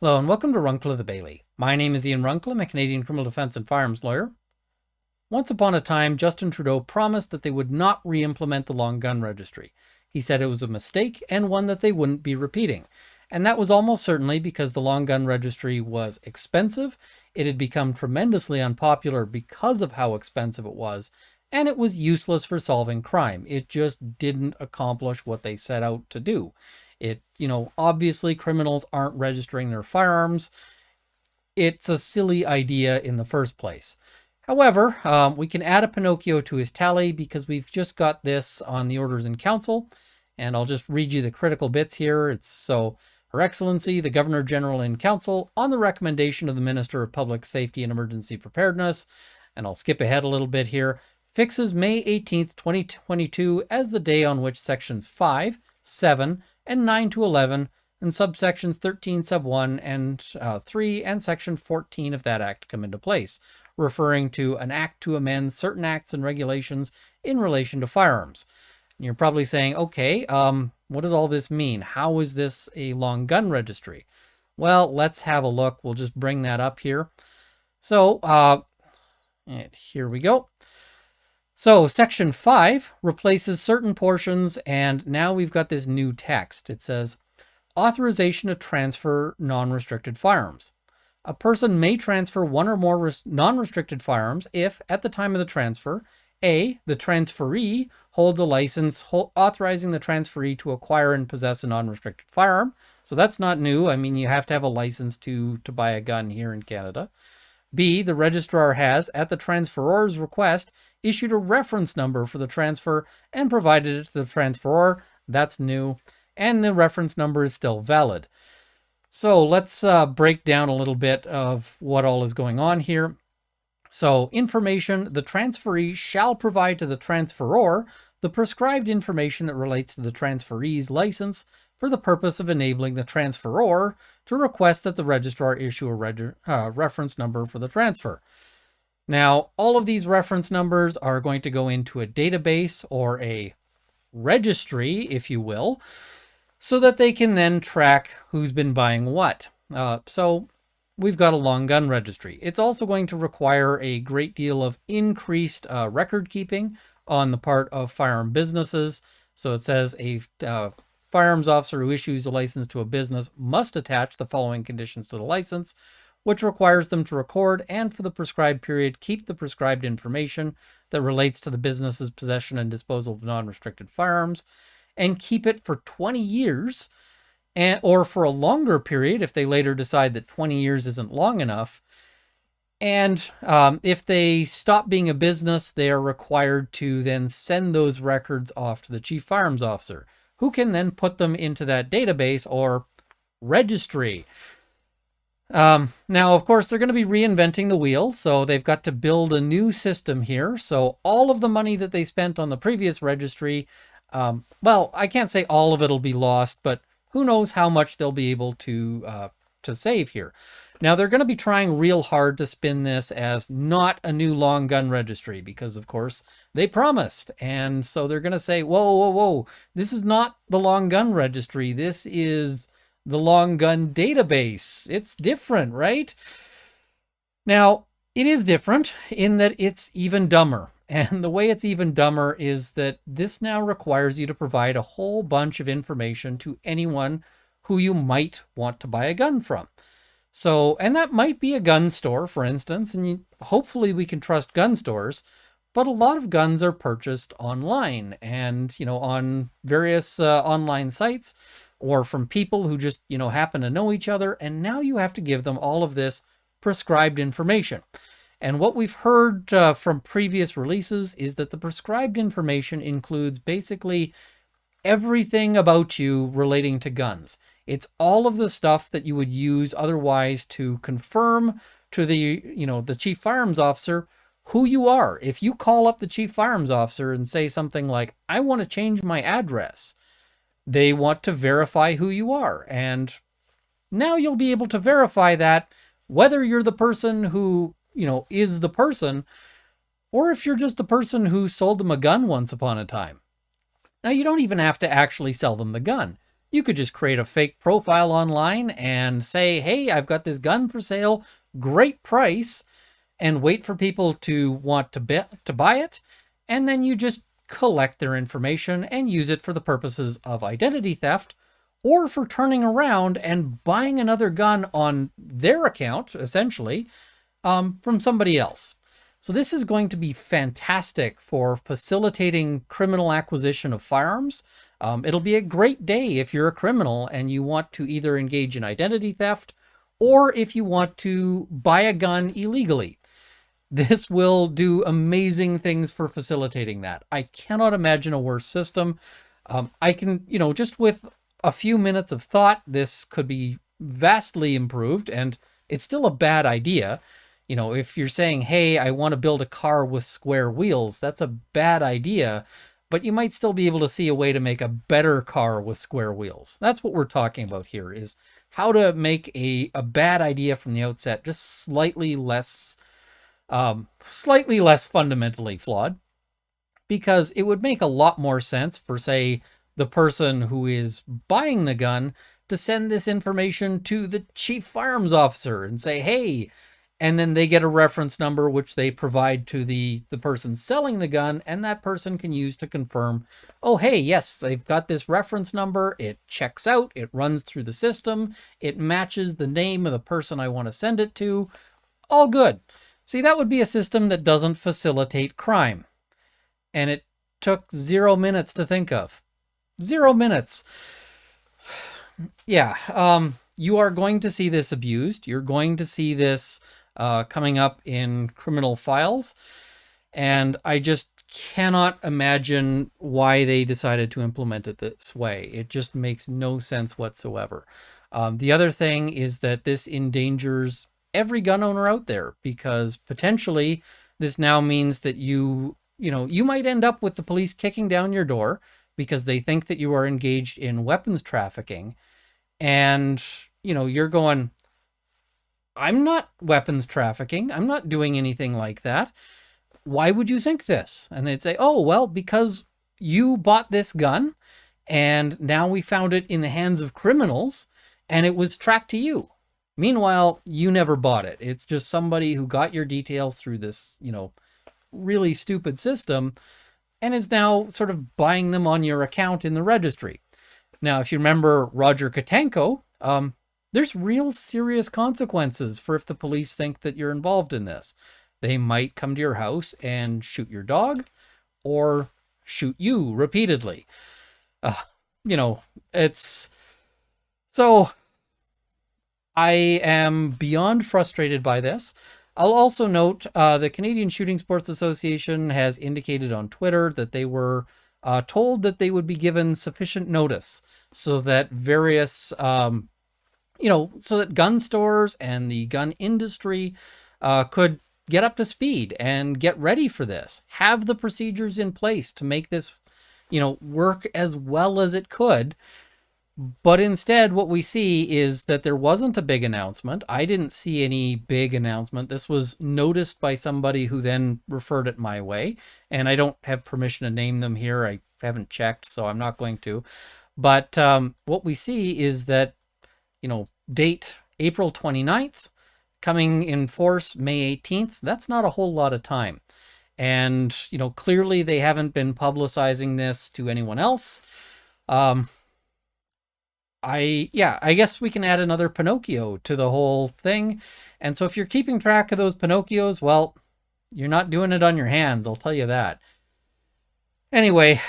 Hello and welcome to Runkle of the Bailey. My name is Ian Runkle. I'm a Canadian criminal defense and firearms lawyer. Once upon a time, Justin Trudeau promised that they would not re-implement the long gun registry. He said it was a mistake and one that they wouldn't be repeating. And that was almost certainly because the long gun registry was expensive. It had become tremendously unpopular because of how expensive it was, and it was useless for solving crime. It just didn't accomplish what they set out to do. Obviously criminals aren't registering their firearms. It's a silly idea in the first place. However, we can add a Pinocchio to his tally because we've just got this on the orders in council, and I'll just read you the critical bits here. Her Excellency, the Governor General in Council, on the recommendation of the Minister of Public Safety and Emergency Preparedness, and I'll skip ahead a little bit here, fixes May 18th, 2022 as the day on which sections 5, 7, and 9 to 11, and subsections 13 sub 1 and 3 and section 14 of that act come into place, referring to an act to amend certain acts and regulations in relation to firearms. And you're probably saying, okay, what does all this mean? How is this a long gun registry? Well, let's have a look. We'll just bring that up here. So here we go. So section 5 replaces certain portions, and now we've got this new text. It says, authorization to transfer non-restricted firearms. A person may transfer one or more non-restricted firearms if, at the time of the transfer, A, the transferee holds a license authorizing the transferee to acquire and possess a non-restricted firearm. So that's not new. I mean, you have to have a license to buy a gun here in Canada. B, the registrar has, at the transferor's request, issued a reference number for the transfer and provided it to the transferor. That's new. And the reference number is still valid. So let's break down a little bit of what all is going on here. So information, the transferee shall provide to the transferor the prescribed information that relates to the transferee's license for the purpose of enabling the transferor to request that the registrar issue a reference number for the transfer. Now, all of these reference numbers are going to go into a database or a registry, if you will, so that they can then track who's been buying what. So we've got a long gun registry. It's also going to require a great deal of increased record keeping on the part of firearm businesses. So it says a firearms officer who issues a license to a business must attach the following conditions to the license, which requires them to record and for the prescribed period keep the prescribed information that relates to the business's possession and disposal of non-restricted firearms, and keep it for 20 years, or for a longer period if they later decide that 20 years isn't long enough. And if they stop being a business, they are required to then send those records off to the chief firearms officer, who can then put them into that database or registry. Now, of course, they're going to be reinventing the wheel, so they've got to build a new system here. So all of the money that they spent on the previous registry, well, I can't say all of it'll be lost, but who knows how much they'll be able to save here. Now, they're going to be trying real hard to spin this as not a new long gun registry because, of course, they promised. And so they're going to say, whoa, whoa, whoa, this is not the long gun registry. This is the long gun database. It's different, right? Now, it is different in that it's even dumber. And the way it's even dumber is that this now requires you to provide a whole bunch of information to anyone who you might want to buy a gun from. So, and that might be a gun store, for instance, and hopefully we can trust gun stores, but a lot of guns are purchased online and, on various online sites or from people who just, happen to know each other. And now you have to give them all of this prescribed information. And what we've heard from previous releases is that the prescribed information includes basically everything about you relating to guns. It's all of the stuff that you would use otherwise to confirm to the chief firearms officer who you are. If you call up the chief firearms officer and say something like, I want to change my address, they want to verify who you are. And now you'll be able to verify that whether you're the person who is the person, or if you're just the person who sold them a gun once upon a time. Now, you don't even have to actually sell them the gun. You could just create a fake profile online and say, hey, I've got this gun for sale, great price, and wait for people to want to buy it. And then you just collect their information and use it for the purposes of identity theft or for turning around and buying another gun on their account, essentially, from somebody else. So this is going to be fantastic for facilitating criminal acquisition of firearms. It'll be a great day if you're a criminal and you want to either engage in identity theft or if you want to buy a gun illegally. This will do amazing things for facilitating that. I cannot imagine a worse system. I can, just with a few minutes of thought, this could be vastly improved, and it's still a bad idea. If you're saying, hey, I want to build a car with square wheels, that's a bad idea, but you might still be able to see a way to make a better car with square wheels. That's what we're talking about here, is how to make a bad idea from the outset just slightly less fundamentally flawed, because it would make a lot more sense for, say, the person who is buying the gun to send this information to the chief firearms officer and say, hey, and then they get a reference number which they provide to the person selling the gun, and that person can use to confirm, oh, hey, yes, they've got this reference number, it checks out, it runs through the system, it matches the name of the person I want to send it to, all good. See, that would be a system that doesn't facilitate crime. And it took 0 minutes to think of. 0 minutes. Yeah, you are going to see this abused. You're going to see this coming up in criminal files. And I just cannot imagine why they decided to implement it this way. It just makes no sense whatsoever. The other thing is that this endangers every gun owner out there, because potentially this now means that you might end up with the police kicking down your door because they think that you are engaged in weapons trafficking. And, you're going, I'm not weapons trafficking. I'm not doing anything like that. Why would you think this? And they'd say, oh, well, because you bought this gun and now we found it in the hands of criminals and it was tracked to you. Meanwhile, you never bought it. It's just somebody who got your details through this, really stupid system and is now sort of buying them on your account in the registry. Now, if you remember Roger Katenko, there's real serious consequences for if the police think that you're involved in this. They might come to your house and shoot your dog or shoot you repeatedly. It's... So I am beyond frustrated by this. I'll also note the Canadian Shooting Sports Association has indicated on Twitter that they were told that they would be given sufficient notice so that various, so that gun stores and the gun industry could get up to speed and get ready for this, have the procedures in place to make this, work as well as it could. But instead, what we see is that there wasn't a big announcement. I didn't see any big announcement. This was noticed by somebody who then referred it my way. And I don't have permission to name them here. I haven't checked, so I'm not going to. But what we see is that, date April 29th, coming in force May 18th. That's not a whole lot of time. And, clearly they haven't been publicizing this to anyone else. I guess we can add another Pinocchio to the whole thing. And so if you're keeping track of those Pinocchios, well, you're not doing it on your hands, I'll tell you that. Anyway,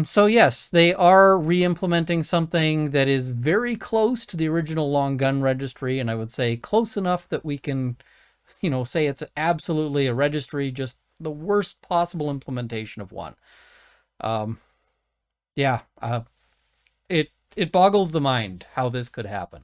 so yes, they are re-implementing something that is very close to the original long gun registry, and I would say close enough that we can, say it's absolutely a registry, just the worst possible implementation of one. It boggles the mind how this could happen.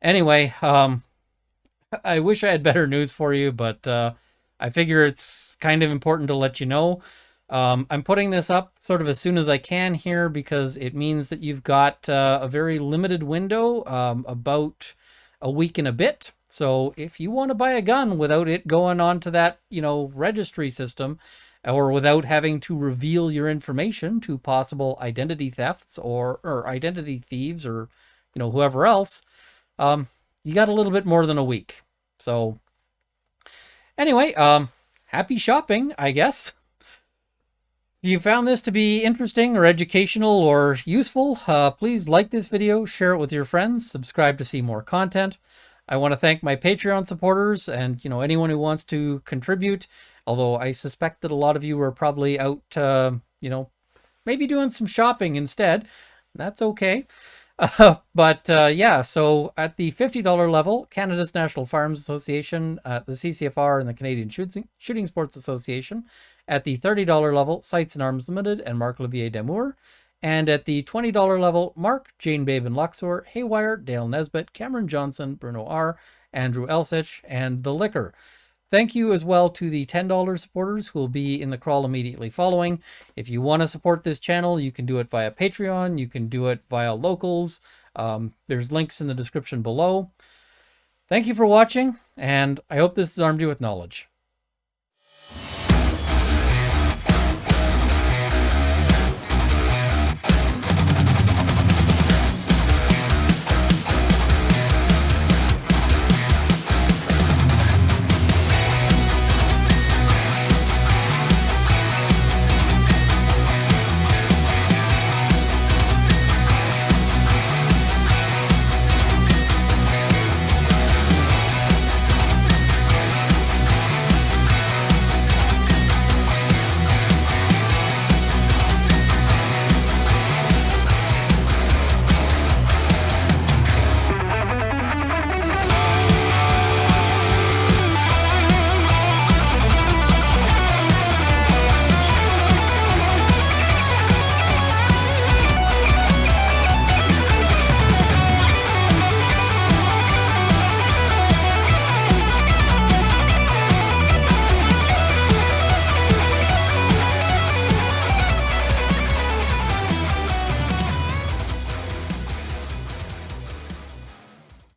Anyway, I wish I had better news for you, but I figure it's kind of important to let you know. I'm putting this up sort of as soon as I can here because it means that you've got a very limited window, about a week and a bit. So if you want to buy a gun without it going on to that, registry system, or without having to reveal your information to possible identity thefts or identity thieves or whoever else, you got a little bit more than a week. So anyway, happy shopping, I guess. If you found this to be interesting or educational or useful, please like this video, share it with your friends, subscribe to see more content. I want to thank my Patreon supporters and anyone who wants to contribute, although I suspect that a lot of you are probably out maybe doing some shopping instead. That's okay. But yeah, so at the $50 level, Canada's National Firearms Association, the CCFR, and the Canadian Shooting Sports Association. At the $30 level, Sights and Arms Limited and Marc-Olivier Damour. And at the $20 level, Mark, Jane Babe and Luxor, Haywire, Dale Nesbitt, Cameron Johnson, Bruno R., Andrew Elsich, and The Liquor. Thank you as well to the $10 supporters who will be in the crawl immediately following. If you want to support this channel, you can do it via Patreon. You can do it via Locals. There's links in the description below. Thank you for watching, and I hope this has armed you with knowledge.